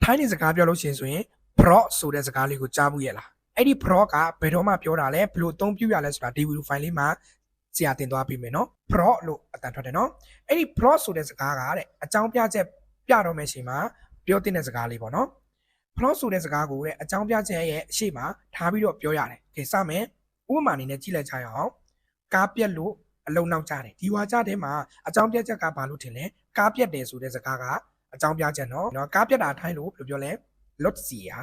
ထိုင်းနေစကားပြောလို့ရှိရင်ဆိုရင် bro ဆိုတဲ့စကားလေးကိုကြားဘူးရဲ့လားအဲ့ဒီ bro ကဘယ်တော့မှပြောတာလဲဘယ်လိုအသုံးပြုရလဲဆိုတာဒီ video file လေးမှာဆရာတင်သွားပေးမယ်နော် bro လို့အတန်ထွက်တယ်နော်အဲ့ဒီ bro ဆိုတဲ့စကားကတဲ့အကြောင်းပြချက်ပြတော့မယ့်ချိန်မှာပြောတဲ့စကားလေးပေါ့နော် bro ဆိုတဲ့စကားကိုတဲ့အကြောင်းပြချက်ရဲ့အရှိမထားပြီးတော့ပြောရတယ်။ခေစမယ်ဥပမာအနေနဲ့ကြည့်လိုက်ကြရအောင်ကားပြက်လို့အလုံးနောက်ကြတယ်ဒီဝါကြတဲ့မှာအကြောင်းပြချက်ကဘာလို့ထင်လဲကားပြက်တယ်ဆိုတဲ့စကားကအကြောင်းပြချက်နော်ကားပြက်တာထိုင်းလို့ဘယ်လိုပြောလဲလွတ်စီယာ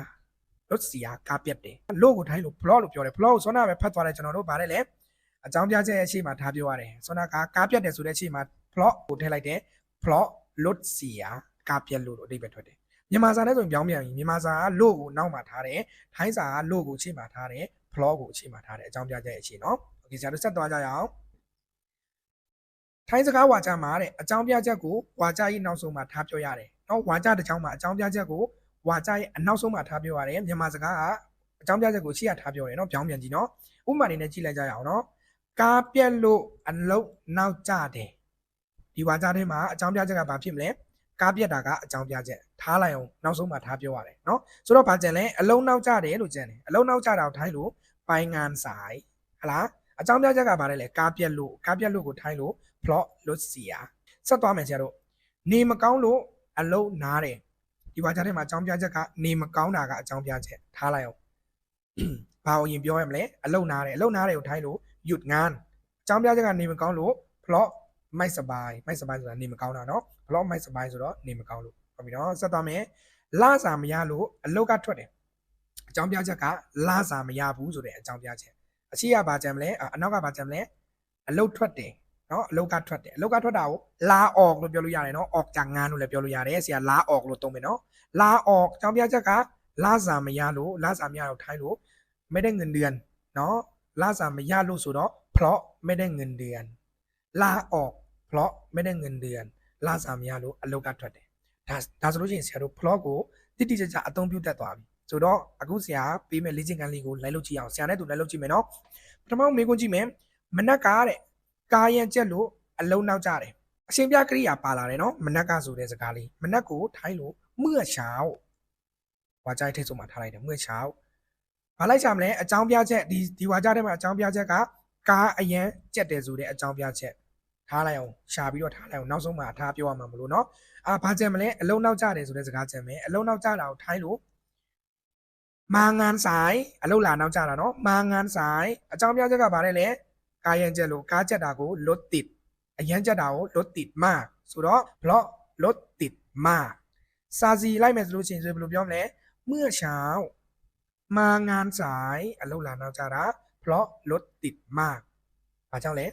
ကားပြက်တယ်လို့ကိုထိုင်းလို့ blog လို့ပြောတယ် blog ကိုစောနာပဲဖတ်သွားတယ်ကျွန်တော်တို့ဗါတယ်လေအကြောင်းပြချက်ရဲ့အရှိမထားပြောရတယ်စောနာကကားပြက်တယ်ဆိုတဲ့အရှိမ blog ကိုထည့်လိုက်တယ် blog လွတ်စီယာကားပြက်လို့အဓိပ္ပာယ်ထွက်တယ်မြန်မာစာနဲ့ဆိုရင်ပြောင်းပြန်ပြီမြန်မာစာကလို့ကိုနောက်မှာထားတယ်ထိုင်းစာကလို့ကိုအခြေမှာထားတယ် blog ကိုအခြေမှာထားတယ်အကြောင်းပြချက်ရဲ့အခြေနော်โอเคဆရာတို့ဆက်သွားကြရအောင်ထိုင်းစကားဝါကြမှာတဲ့အကြောင်းပြချက်ကိုဝါကြရဲ့နောက်ဆုံးမှာထားပြောရတယ်နော်ဝါကြတစ်ချောင်းမှာအကြောင်းပြချက်ကိုဝါကြရဲ့အနောက်ဆုံးမှာထားပြောရတယ်မြန်မာစကားကအကြောင်းပြချက်ကိုရှေ့ရထားပြောတယ်နော်ပြောင်းပြန်ကြည့်နော်ဥပမာနေနဲ့ကြည့်လိုက်ကြရအောင်နော်ကားပြက်လို့အလုံးနောက်ကြတယ်ဒီဝါကြထဲမှာအကြောင်းပြချက်ကဘာဖြစ်မလဲကားပြက်တာကအကြောင်းပြချက်ထားလိုက်အောင်နောက်ဆုံးမှာထားပြောရတယ်နော်ဆိုတော့ဘာကြံလဲအလုံးနောက်ကြတယ်လို့ကြံတယ်အလုံးနောက်ကြတာကိုထိုင်းလို့ပိုင်ငံဆိုင်ဟလားအကြောင်းပြချက်ကဘာလဲလဲကားပြက်လို့ကိုထိုင်းလို့ plot လို့စီယာဆက်သွားမယ်ဆရာတို့နေမကောင်းလို့အလုံးနားတယ်ဒီဝါကြထဲမှာအကြောင်းပြချက်ကနေမကောင်းတာကအကြောင်းပြချက်ထားလိုက်အောင်ဘာကိုရင်ပြောရမလဲအလုံးနားတယ်ကိုထိုင်းလို့หยุดงานအကြောင်းပြချက်ကနေမကောင်းလို့ plot မိုက်စပိုင်းဆိုတာနေမကောင်းတာเนาะ blog မိုက်စပိုင်းဆိုတော့နေမကောင်းလို့ဟုတ်ပြီเนาะဆက်သွားမယ်လစာမရလို့အလုတ်ကထွက်တယ်အကြောင်းပြချက်ကလစာမရဘူးဆိုတဲ့အကြောင်းပြချက်အရှိရပါကြံမလဲအနောက်ကပါကြံမလဲအလုတ်ထွက်တယ်เนาะအလုတ်ကထွက်တယ်အလုတ်ကထွက်တာကိုလာออกလို့ပြောလို့ရတယ်เนาะออกจากงานလို့လည်းပြောလို့ရတယ်ဆရာလာออกလို့သုံးမယ်เนาะလာออกအကြောင်းပြချက်ကလစာမရလို့ထိုင်းလို့ไม่ได้เงินเดือนเนาะလစာမရလို့ဆိုတော့ เพราะไม่ได้เงินเดือนลาออกเพราะไม่ได้เงินเดือนลาစာမရလို့အလုပ်ကထွက်တယ်ဒါဆိုလို့ရှိရင်ဆရာတို့ plot ကိုတိတိကျကျအသုံးပြုတတ်သွားပြီဆိုတော့အခုဆရာပေးမယ်လေ့ကျင့်ခန်းလေးကိုလိုက်လုပ်ကြည့်အောင်ဆရာနဲ့တူလိုက်လုပ်ကြည့်မယ်နော်ပထမမေးခွန်းကြည့်မယ်မနက်ကတဲ့ကားရန်ကျက်လို့အလုံးနောက်ကြတယ်အရှင်ပြကရိယာပါလာတယ်နော်မနက်ကဆိုတဲ့စကားလေးမနက်ကိုထိုင်းလို့เมื่อเช้าဝါကြိုက်ထိတ်ဆုံးမှာထားလိုက်တယ်เมื่อเช้าဘာလိုက်ချမလဲအကြောင်းပြချက်ဒီဝါကြထဲမှာအကြောင်းပြချက်ကကားအရန်ကျက်တယ်ဆိုတဲ့အကြောင်းပြချက်ထားလိုက်အောင်ရှာပြီးတော့ထားလိုက်အောင်နောက်ဆုံးမှာထားပြောရမှာမလို့เนาะဘာကြံမလဲအလုံးနောက်ကြတယ်ဆိုတဲ့စကားကြံမယ်အလုံးနောက်ကြတာကိုထိုင်းလို့မာငန်းဆိုင်အလုံးလာနောက်ကြတာเนาะမာငန်းဆိုင်အကြောင်းပြချက်ကဘာလဲလဲကားရန်ကျက်လို့ကားကျက်တာကိုလွတ်တစ်အရန်ကျက်တာကိုလွတ်တစ်မဆိုတော့ block လွတ်တစ်မစာစီလိုက်မယ်ဆိုလို့ရှိရင်ဘယ်လိုပြောမလဲเมื่อเช้ามางานสายအလုံးလာနောက်ကြတာ เพราะรถติดมากဘာကြောင့်လဲ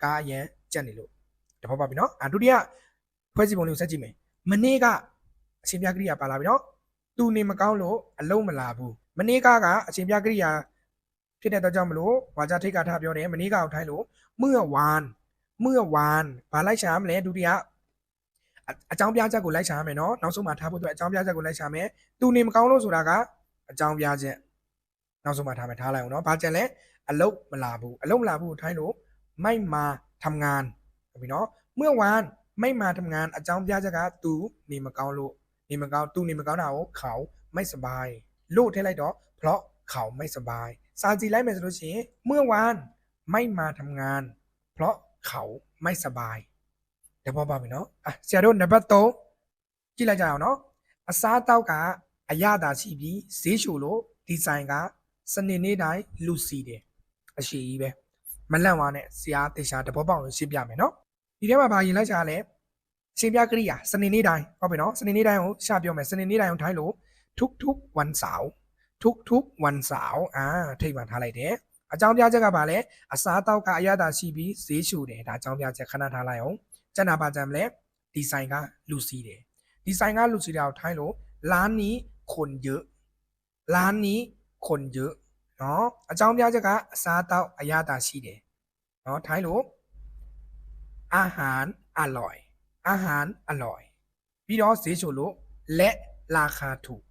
ကားအရန်ကျက်နေလို့တဘောပါပြီเนาะဒုတိယဖွဲ့စည်းပုံလေးကိုဆက်ကြည့်မယ်မနေ့ကအရှင်ပြကရိယာပါလာပြီเนาะသူနေမကောင်းလို့အလုံးမလာဘူးမနေ့ကအရှင်ပြကရိယာဖြစ်တဲ့တော့ကြောင့်မလို့ဝါကြထိတ်ကထားပြောတယ်မနေ့ကကိုထိုင်းလို့เมื่อวานဘာလိုက်ရှာမလဲဒုတိယအကြောင်းပြချက်ကိုလိုက်ရှာရမယ်เนาะနောက်ဆုံးမှာထားဖို့အတွက်အကြောင်းပြချက်ကိုလိုက်ရှာမယ်သူနေမကောင်းလို့ဆိုတာကအကြောင်းပြချက်နောက်ဆုံးမှာထားမယ်ထားလိုက်အောင်เนาะဘာကြံလဲအလုတ်မလာဘူးကိုထိုင်းလို့ไม่มาทำงานဟုတ်ပြီเนาะเมื่อวานไม่มาทำงานအကြောင်းပြချက်ကသူနေမကောင်းလို့သူနေမကောင်းတာကိုเขาไม่สบายလို့ထည့်လိုက်တော့เพราะเขาไม่สบายစာကြည့်လိုက်မယ်ဆိုလို့ရှိရင်เมื่อวานไม่มาทำงานเพราะเขาไม่สบายတဘောပါပြီเนาะဆရာတို့နံပါတ်3ကြည့်လိုက်ကြအောင်เนาะအစားတောက်ကအရသာရှိပြီးဈေးချိုလို့ဒီဇိုင်ကစနေနေ့တိုင်းလူစီတယ်အရှိကြီးပဲမလန့်ဝါနဲ့ဆရာတေချာတဘောပေါက်လို့ရှင်းပြမယ်เนาะဒီထဲမှာဘာရင်လိုက်ချာလဲရှင်းပြကရိယာစနေနေ့တိုင်းဟုတ်ပြီเนาะစနေနေ့တိုင်းကိုရှာပြောမယ်စနေနေ့တိုင်းကိုထိုင်းလို့ทุกวันเสาร์ทุกวันเสาร์ထိတ်မှထားလိုက်တယ်အကြောင်းပြချက်ကဘာလဲအစားတောက်ကအရသာရှိပြီးဈေးချိုတယ်ဒါအကြောင်းပြချက်ခဏထားလိုက်အောင်ကျန်တာပါကြမ်းလဲဒီဆိုင်ကလူစီတယ်ဒီဆိုင်ကလူစီတာကိုထိုင်းလို့ร้านนี้คนเยอะเนาะအကြောင်းပြချက်ကအစားတောက်အရသာရှိတယ်เนาะထိုင်းလို့อาหารอร่อยပြီးတော့ဈေးချိုလို့และราคาถูก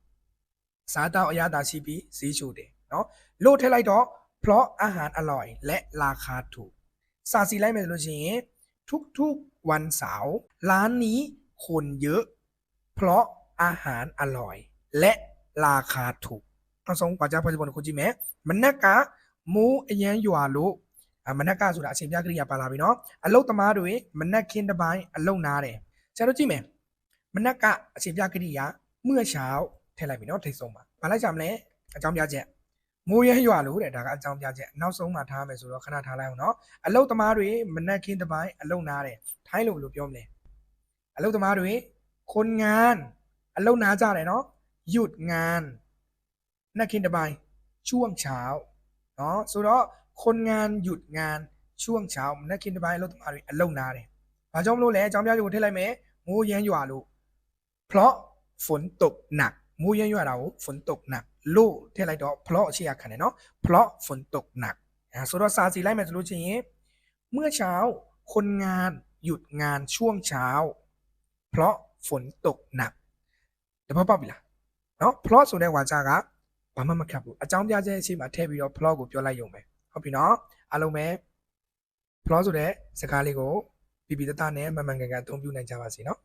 စားတောက်အရသာရှိပြီးဈေးချိုတယ်เนาะလို့ထည့်လိုက်တော့เพราะอาหารอร่อยและราคาถูกစာစီလိုက်မယ်ဆိုလို့ရှိရင်ทุกวันเสาร์ร้านนี้คนเยอะเพราะอาหารอร่อย และราคาถูกနောက်ဆုံးဘာကြောင့်ဖွဲ့စည်းပုံတစ်ခုကြည့်မယ်မနက်ကမိုးအရန်ရွာလို့မနက်ကဆိုတာအချိန်ပြကရိယာပါလာပြီเนาะအလုတ်သမားတွေမနက်ခင်းတစ်ပိုင်းအလုတ်နားတယ်ဆရာတို့ကြည့်မယ်မနက်ကအချိန်ပြကရိယာเมื่อเช้าထည့်လိုက်ပြီเนาะထိတ်ဆုံးပါဘာလိုက်ကြမလဲအကြောင်းပြချက်မိုးရရွာလို့တဲ့ဒါကအကြောင်းပြချက်နောက်ဆုံးမှထားမယ်ဆိုတော့ခဏထားလိုက်အောင်เนาะအလုတ်သမားတွေမနက်ခင်းတစ်ပိုင်းအလုတ်နားတယ်ထိုင်းလို့ဘယ်လိုပြောမလဲအလုတ်သမားတွေคนงานအလုတ်နားကြတယ်เนาะหยุดงานนักขินตะไบช่วงเช้าเนาะဆိုတော့คนงานหยุดงานช่วงเช้านักขินตะไบအလုပ်သမားတွေအလုပ်နားတယ်။ဘာကြောင့်မလို့လဲအကြောင်းပြချက်ကိုထည့်လိုက်မယ်။မိုးရမ်းရွာလို့เพราะฝนตกหนักမိုးရမ်းရွာတာကိုฝนตกหนักလို့ထည့်လိုက်တော့เพราะအခြေရခံတယ်เนาะเพราะฝนตกหนักဆိုတော့စာစီလိုက်မယ်ဆိုလို့ချင်းเมื่อเช้าคนงานหยุดงานช่วงเช้าเพราะฝนตกหนักတပတ်ပေါက်ပြီလားเนาะ plot ဆိုတဲ့ဝါကျကဘာမှမခက်ဘူးအကြောင်းပြချက်အချိန်မှာထည့်ပြီးတော့ plot ကိုပြောလိုက်ရုံပဲဟုတ်ပြီเนาะအားလုံးပဲ plot ဆိုတဲ့စကားလေးကိုပြပြတတ်နဲ့မမှန်ကန်ကန်အသုံးပြုနိုင်ကြပါစေเนาะ